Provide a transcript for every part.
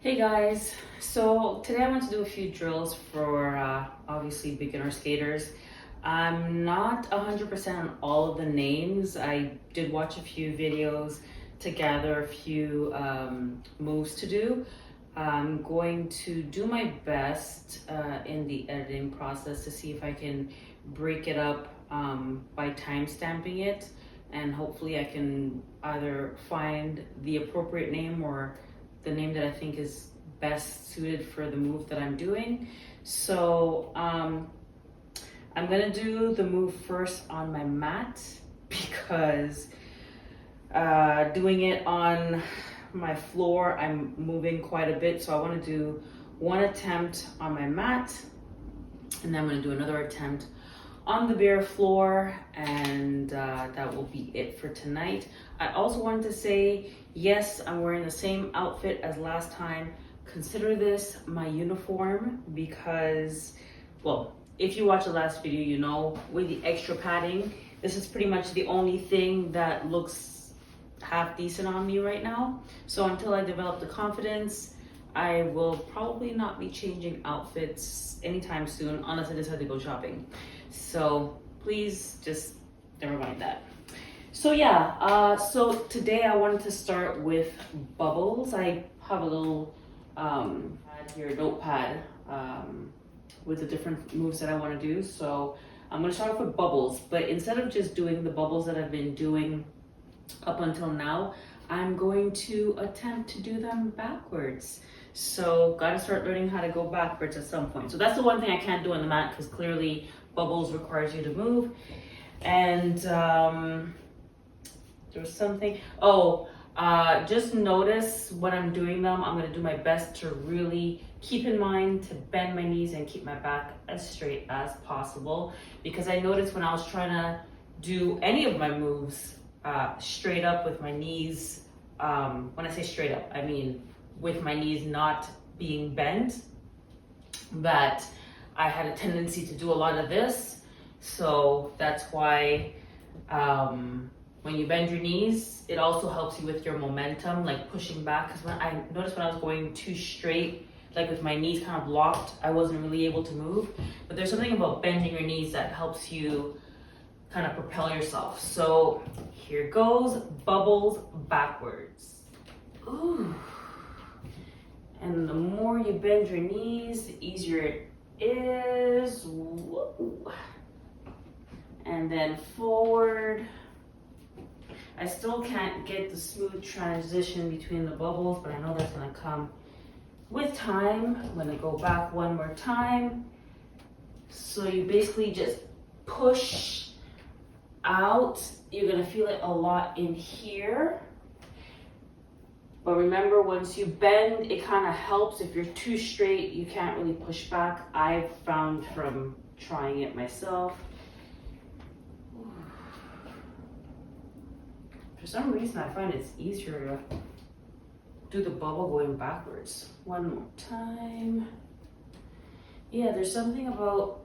Hey guys, so today I want to do a few drills for obviously beginner skaters. I'm not 100% on all of the names. I did watch a few videos to gather a few moves to do. I'm going to do my best in the editing process to see if I can break it up by time stamping it, and hopefully I can either find the appropriate name or the name that I think is best suited for the move that I'm doing. So I'm gonna do the move first on my mat because doing it on my floor, I'm moving quite a bit. So I wanna do one attempt on my mat, and then I'm gonna do another attempt on the bare floor, and that will be it for tonight. I also wanted to say, yes, I'm wearing the same outfit as last time. Consider this my uniform because, well, if you watch the last video, you know, with the extra padding, this is pretty much the only thing that looks half decent on me right now. So until I develop the confidence, I will probably not be changing outfits anytime soon unless I decide to go shopping. So please just never mind that. So yeah, so today I wanted to start with bubbles. I have a little pad here, notepad with the different moves that I want to do. So I'm going to start off with bubbles, but instead of just doing the bubbles that I've been doing up until now, I'm going to attempt to do them backwards. So gotta start learning how to go backwards at some point. So that's the one thing I can't do on the mat because clearly bubbles requires you to move. And there was something, just notice when I'm doing them, I'm gonna do my best to really keep in mind to bend my knees and keep my back as straight as possible. Because I noticed when I was trying to do any of my moves straight up with my knees, when I say straight up, I mean with my knees not being bent, that I had a tendency to do a lot of this. So that's why when you bend your knees, it also helps you with your momentum, like pushing back. Because when I noticed when I was going too straight, like with my knees kind of locked, I wasn't really able to move. But there's something about bending your knees that helps you kind of propel yourself. So here goes, bubbles backwards. Ooh. And the more you bend your knees, the easier it is. Whoa. And then forward. I still can't get the smooth transition between the bubbles, but I know that's gonna come with time. I'm gonna go back one more time. So you basically just push out. You're gonna feel it a lot in here. But remember, once you bend, it kind of helps. If you're too straight, you can't really push back. I've found from trying it myself. For some reason, I find it's easier to do the bubble going backwards. One more time. Yeah, there's something about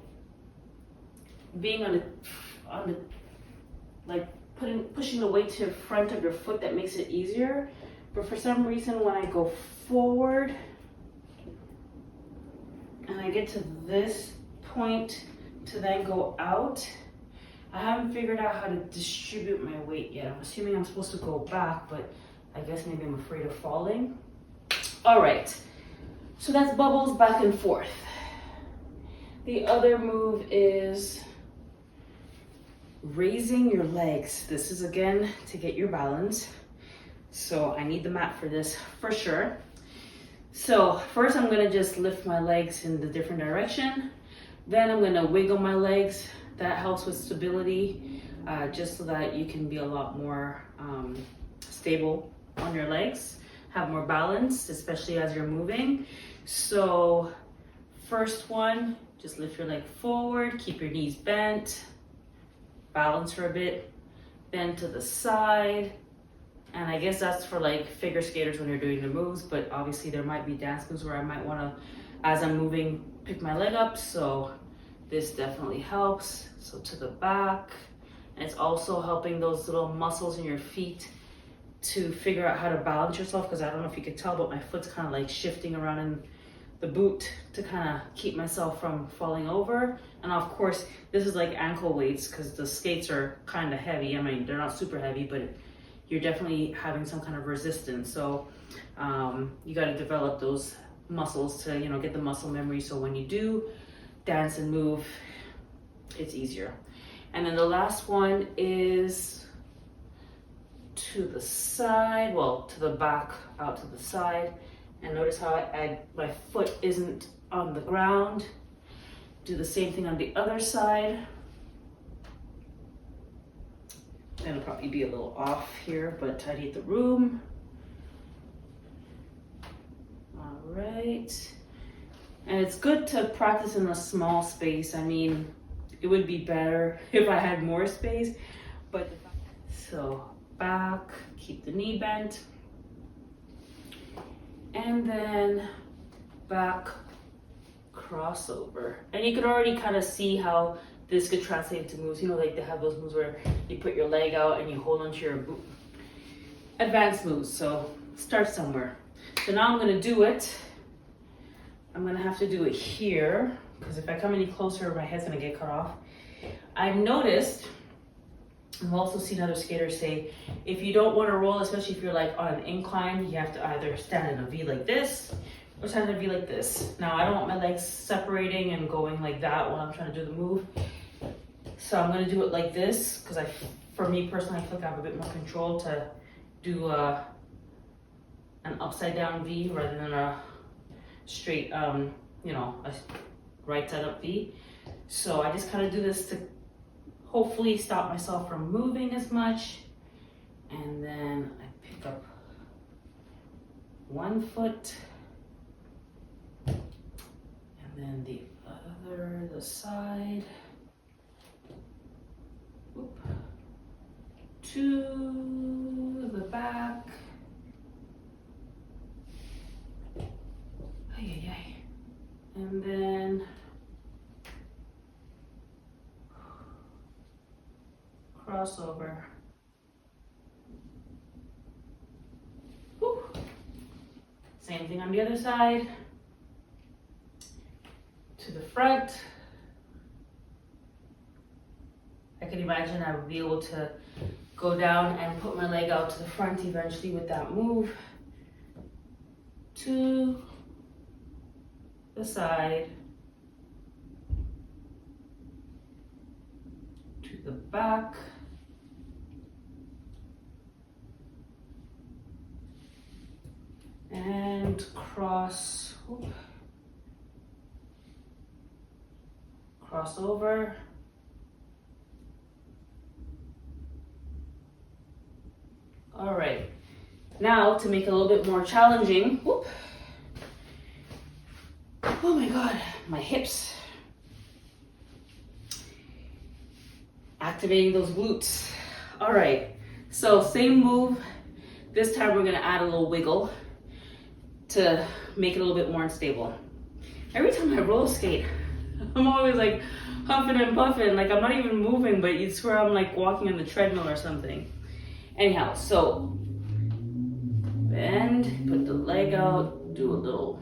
being on the like pushing the weight to the front of your foot that makes it easier. But for some reason, when I go forward and I get to this point to then go out, I haven't figured out how to distribute my weight yet. I'm assuming I'm supposed to go back, but I guess maybe I'm afraid of falling. All right, so that's bubbles back and forth. The other move is raising your legs. This is again to get your balance. So I need the mat for this for sure. So first I'm gonna just lift my legs in the different direction. Then I'm gonna wiggle my legs. That helps with stability, just so that you can be a lot more stable on your legs, have more balance, especially as you're moving. So first one, just lift your leg forward, keep your knees bent, balance for a bit, then to the side. And I guess that's for like figure skaters when you're doing the moves, but obviously there might be dance moves where I might wanna, as I'm moving, pick my leg up. So this definitely helps. So to the back, and it's also helping those little muscles in your feet to figure out how to balance yourself, because I don't know if you could tell, but my foot's kind of like shifting around in the boot to kind of keep myself from falling over. And of course, this is like ankle weights because the skates are kind of heavy. I mean, they're not super heavy, but you're definitely having some kind of resistance. So you got to develop those muscles to, you know, get the muscle memory. So when you do dance and move, it's easier. And then the last one is to the side, well, to the back, out to the side. And notice how my foot isn't on the ground. Do the same thing on the other side. It'll probably be a little off here, but tidy the room. All right. And it's good to practice in a small space. I mean, it would be better if I had more space, but so back, keep the knee bent. And then back, crossover. And you can already kind of see how this could translate into moves. You know, like they have those moves where you put your leg out and you hold onto your boot. Advanced moves, so start somewhere. So now I'm gonna do it. I'm gonna have to do it here, because if I come any closer, my head's gonna get cut off. I've noticed, I've also seen other skaters say, if you don't want to roll, especially if you're like on an incline, you have to either stand in a V like this or stand in a V like this. Now, I don't want my legs separating and going like that when I'm trying to do the move. So I'm going to do it like this because for me personally, I feel like I have a bit more control to do an upside down V rather than a straight, you know, a right side up V. So I just kind of do this to hopefully stop myself from moving as much. And then I pick up one foot and then the other, the side. Oop. To the back. Ay, ay, ay. And then crossover. Whew. Same thing on the other side. To the front. I can imagine I would be able to go down and put my leg out to the front eventually with that move. To the side. To the back. And cross, cross over. All right, now to make it a little bit more challenging, whoop. Oh my God, my hips. Activating those glutes. All right, so same move. This time we're gonna add a little wiggle to make it a little bit more unstable. Every time I roller skate, I'm always like huffing and puffing, like I'm not even moving, but you'd swear I'm like walking on the treadmill or something. Anyhow, so bend, put the leg out, do a little,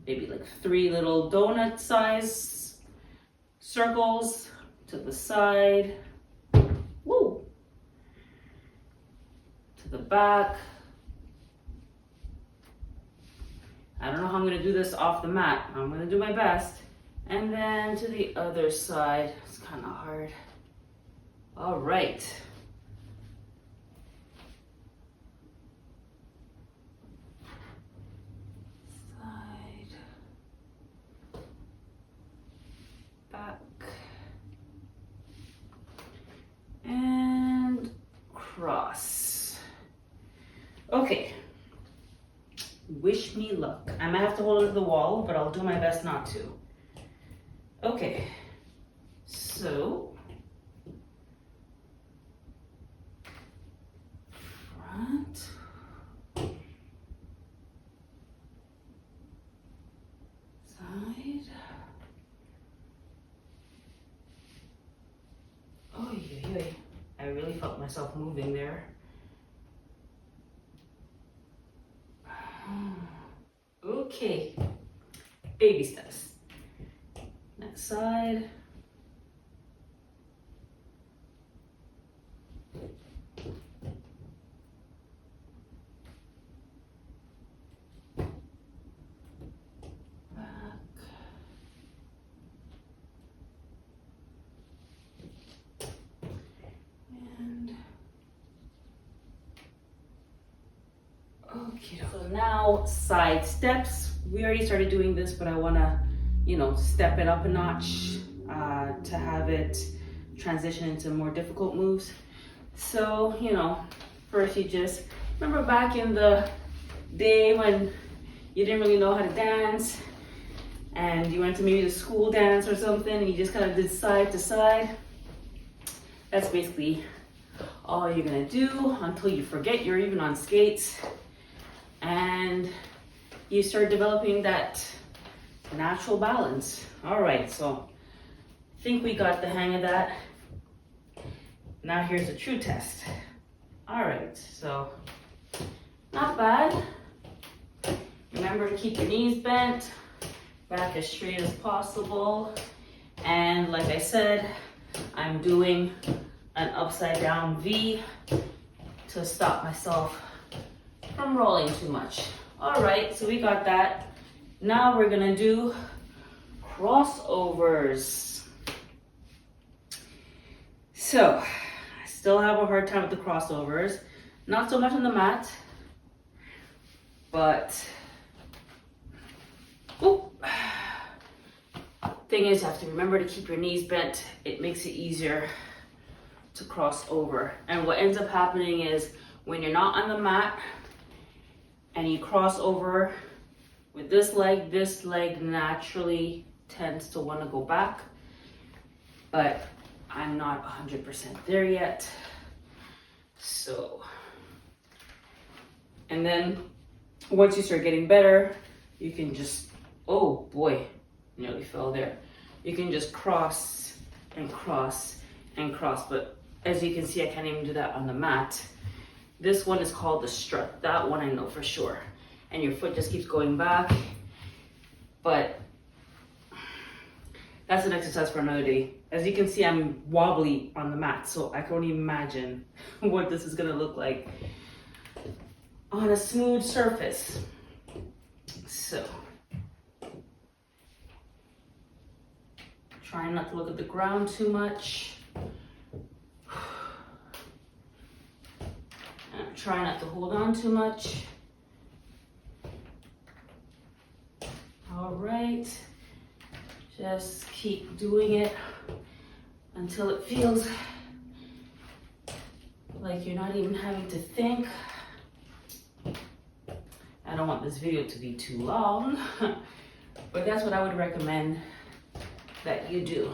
maybe like 3 little donut size circles to the side, woo, to the back. I don't know how I'm gonna do this off the mat. I'm gonna do my best. And then to the other side, it's kind of hard. All right. Side, back, and cross. Okay. Wish me luck. I might have to hold it to the wall, but I'll do my best not to. Okay, so front, side. Oh, yeah. I really felt myself moving there. okay. Baby steps. Next side. Okay, so now side steps. We already started doing this, but I want to, step it up a notch to have it transition into more difficult moves. So, first you just remember back in the day when you didn't really know how to dance and you went to maybe the school dance or something and you just kind of did side to side. That's basically all you're gonna do until you forget you're even on skates and you start developing that natural balance. All right, so I think we got the hang of that. Now here's the true test. All right, so not bad. Remember to keep your knees bent, back as straight as possible. And like I said, I'm doing an upside down V to stop myself from rolling too much. All right, so we got that. Now we're gonna do crossovers. So, I still have a hard time with the crossovers. Not so much on the mat, but thing is, you have to remember to keep your knees bent. It makes it easier to cross over. And what ends up happening is when you're not on the mat and you cross over with this leg naturally tends to want to go back, but I'm not 100% there yet. So, and then once you start getting better, you can just, oh boy, nearly fell there. You can just cross and cross and cross, but as you can see, I can't even do that on the mat. This one is called the strut. That one I know for sure. And your foot just keeps going back. But that's an exercise for another day. As you can see, I'm wobbly on the mat, so I can only imagine what this is gonna look like on a smooth surface. So, trying not to look at the ground too much. And try not to hold on too much. All right, just keep doing it until it feels like you're not even having to think. I don't want this video to be too long, but that's what I would recommend that you do.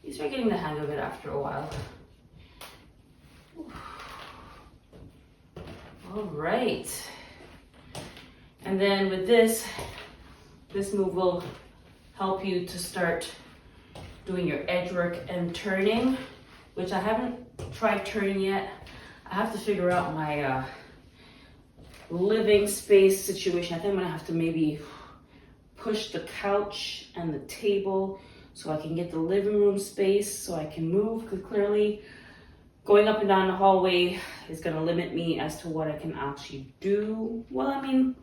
You start getting the hang of it after a while. All right. And then with this move will help you to start doing your edge work and turning, which I haven't tried turning yet. I have to figure out my living space situation. I think I'm gonna have to maybe push the couch and the table so I can get the living room space so I can move, because clearly going up and down the hallway is gonna limit me as to what I can actually do. Well, I mean,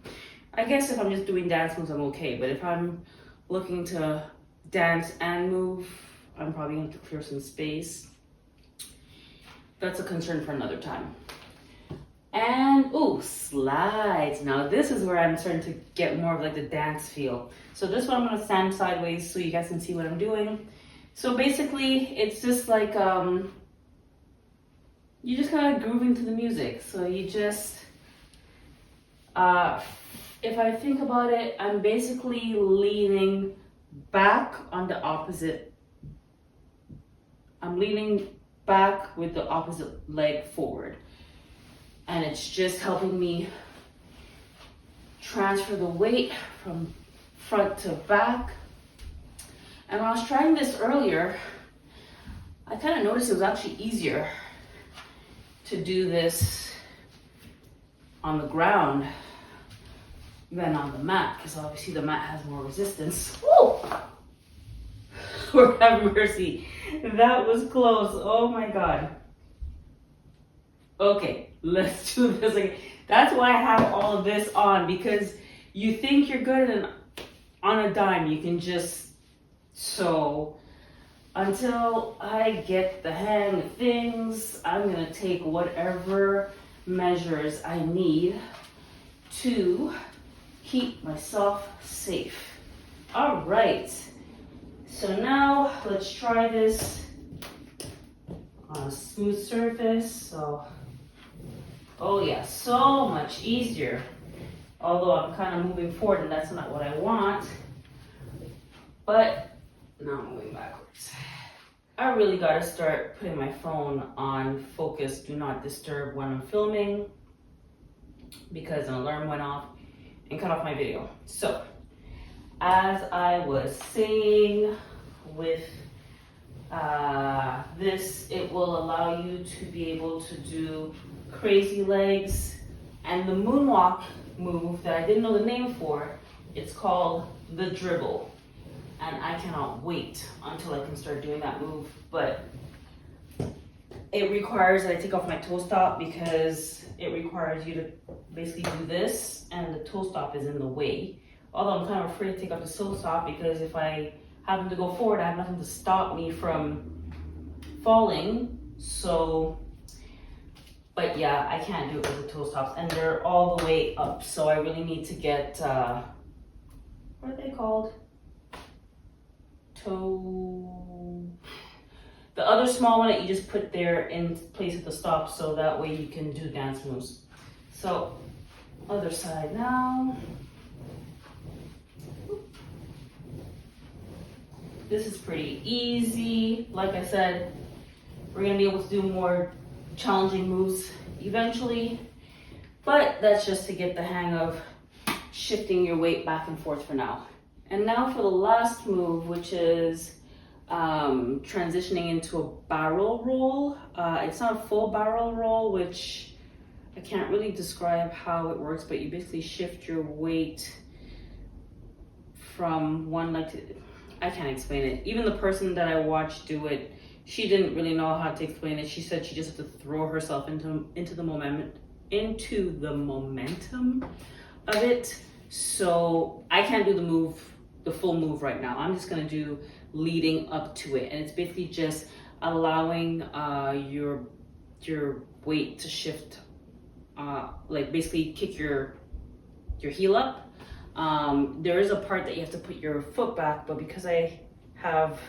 I guess if I'm just doing dance moves, I'm okay. But if I'm looking to dance and move, I'm probably going to clear some space. That's a concern for another time. And, slides. Now this is where I'm starting to get more of like the dance feel. So this one I'm going to stand sideways so you guys can see what I'm doing. So basically, it's just like, you just kind of grooving to the music. So you just, if I think about it, I'm basically leaning back on the opposite. I'm leaning back with the opposite leg forward. And it's just helping me transfer the weight from front to back. And when I was trying this earlier, I kind of noticed it was actually easier to do this on the ground. than on the mat, because obviously the mat has more resistance. Woo! Lord have mercy. That was close. Oh my God. Okay, let's do this again. That's why I have all of this on, because you think you're good and on a dime you can just, so until I get the hang of things, I'm gonna take whatever measures I need to keep myself safe. All right, so now let's try this on a smooth surface. So, oh yeah, so much easier. Although I'm kind of moving forward and that's not what I want, but now I'm moving backwards. I really got to start putting my phone on focus, do not disturb when I'm filming, because an alarm went off and cut off my video. So, as I was saying with this, it will allow you to be able to do crazy legs and the moonwalk move that I didn't know the name for. It's called the dribble. And I cannot wait until I can start doing that move, but it requires that I take off my toe stop, because it requires you to basically do this and the toe stop is in the way. Although I'm kind of afraid to take off the toe stop, because if I happen to go forward, I have nothing to stop me from falling. So, but yeah, I can't do it with the toe stops, and they're all the way up. So I really need to get, what are they called? The other small one that you just put there in place at the stop, so that way you can do dance moves. So, other side now. This is pretty easy. Like I said, we're gonna be able to do more challenging moves eventually, but that's just to get the hang of shifting your weight back and forth for now. And now for the last move, which is transitioning into a barrel roll. It's not a full barrel roll, which I can't really describe how it works, but you basically shift your weight from one leg to, I can't explain it. Even the person that I watched do it, she didn't really know how to explain it. She said she just had to throw herself into the momentum of it. So I can't do the full move right now. I'm just gonna do leading up to it, and it's basically just allowing your weight to shift, like basically kick your heel up. There is a part that you have to put your foot back, but because I have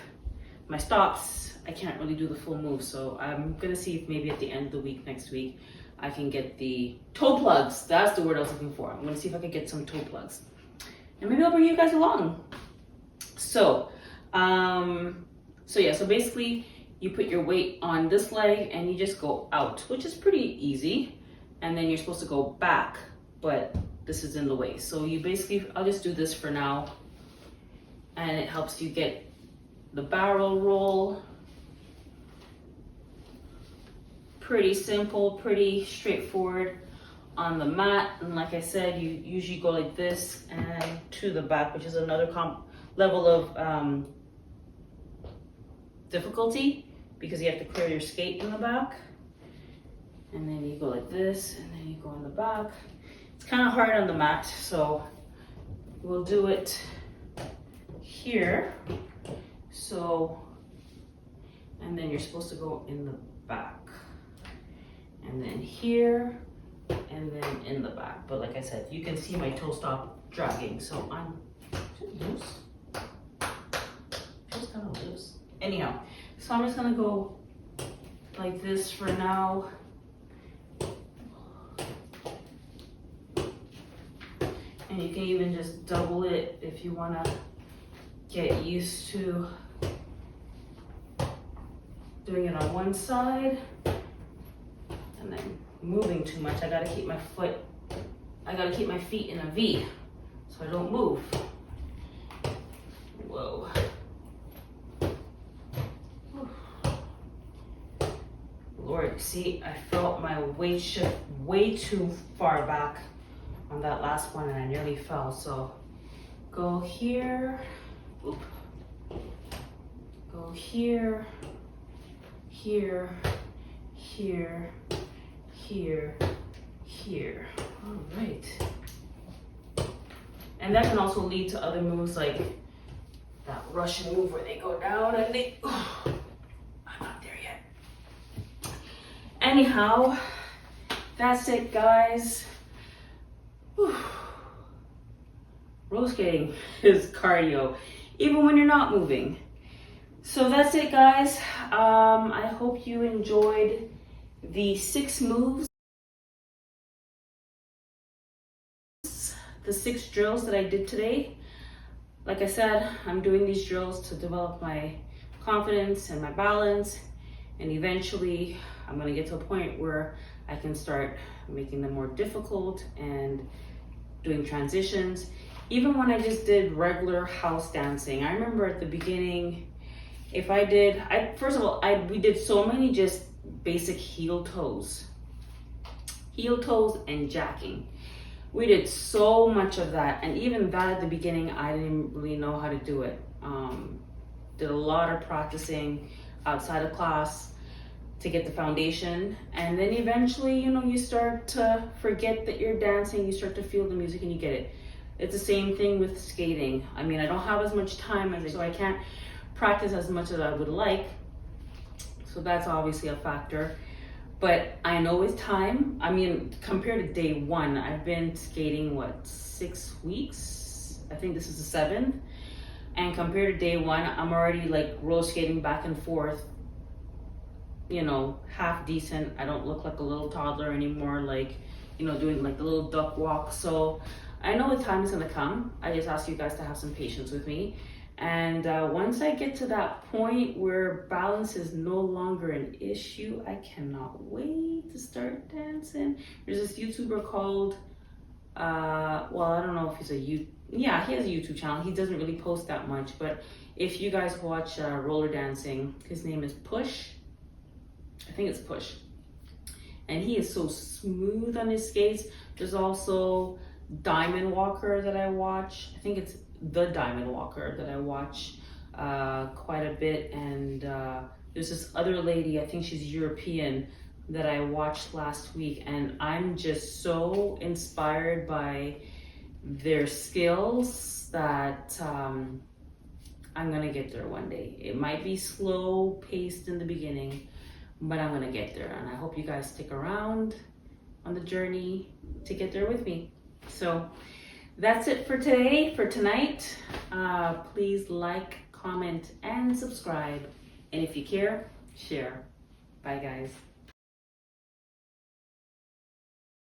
my stops, I can't really do the full move. So I'm gonna see if maybe at the end of the week, next week, I can get the toe plugs. That's the word I was looking for. I'm gonna see if I can get some toe plugs, and maybe I'll bring you guys along. So, so basically you put your weight on this leg and you just go out, which is pretty easy. And then you're supposed to go back, but this is in the way. So you basically, I'll just do this for now. And it helps you get the barrel roll. Pretty simple, pretty straightforward on the mat. And like I said, you usually go like this and to the back, which is another level of difficulty, because you have to clear your skate in the back. And then you go like this, and then you go in the back. It's kind of hard on the mat, so we'll do it here. So, and then you're supposed to go in the back. And then here, and then in the back. But like I said, you can see my toe stop dragging, so I'm loose. Just kind of loose. Anyhow, so I'm just gonna go like this for now. And you can even just double it if you wanna get used to doing it on one side. And then moving too much, I gotta keep my feet in a V so I don't move. Whoa. Lord, see, I felt my weight shift way too far back on that last one and I nearly fell. So go here, oop. Go here, here, here, here, here. All right. And that can also lead to other moves like that Russian move where they go down and they, oh, I'm not there yet. Anyhow, that's it, guys. Whew. Roller skating is cardio, even when you're not moving. So that's it, guys. I hope you enjoyed the 6 moves, the 6 drills that I did today. Like I said, I'm doing these drills to develop my confidence and my balance, and eventually I'm gonna get to a point where I can start making them more difficult and doing transitions. Even when I just did regular house dancing, I remember at the beginning, if I did, first of all, we did so many just basic heel toes and jacking. We did so much of that, and even that at the beginning, I didn't really know how to do it. Did a lot of practicing outside of class to get the foundation, and then eventually, you know, you start to forget that you're dancing, you start to feel the music and you get it. It's the same thing with skating. I mean, I don't have as much time so I can't practice as much as I would like. So that's obviously a factor. But I know with time, I mean, compared to day 1, I've been skating, what, 6 weeks? I think this is the 7th. And compared to day 1, I'm already like roller skating back and forth, you know, half decent. I don't look like a little toddler anymore, like, you know, doing like the little duck walk. So I know the time is gonna come. I just ask you guys to have some patience with me. And once I get to that point where balance is no longer an issue, I cannot wait to start dancing. There's this YouTuber called, well, I don't know if he's yeah, he has a YouTube channel. He doesn't really post that much, but if you guys watch roller dancing, his name is Push. I think it's Push. And he is so smooth on his skates. There's also Diamond Walker that I watch. I think it's the Diamond Walker that I watch quite a bit. And there's this other lady, I think she's European, that I watched last week. And I'm just so inspired by their skills that I'm gonna get there one day. It might be slow paced in the beginning, but I'm gonna get there. And I hope you guys stick around on the journey to get there with me. So that's it for today, for tonight. Please like, comment, and subscribe. And if you care, share. Bye, guys.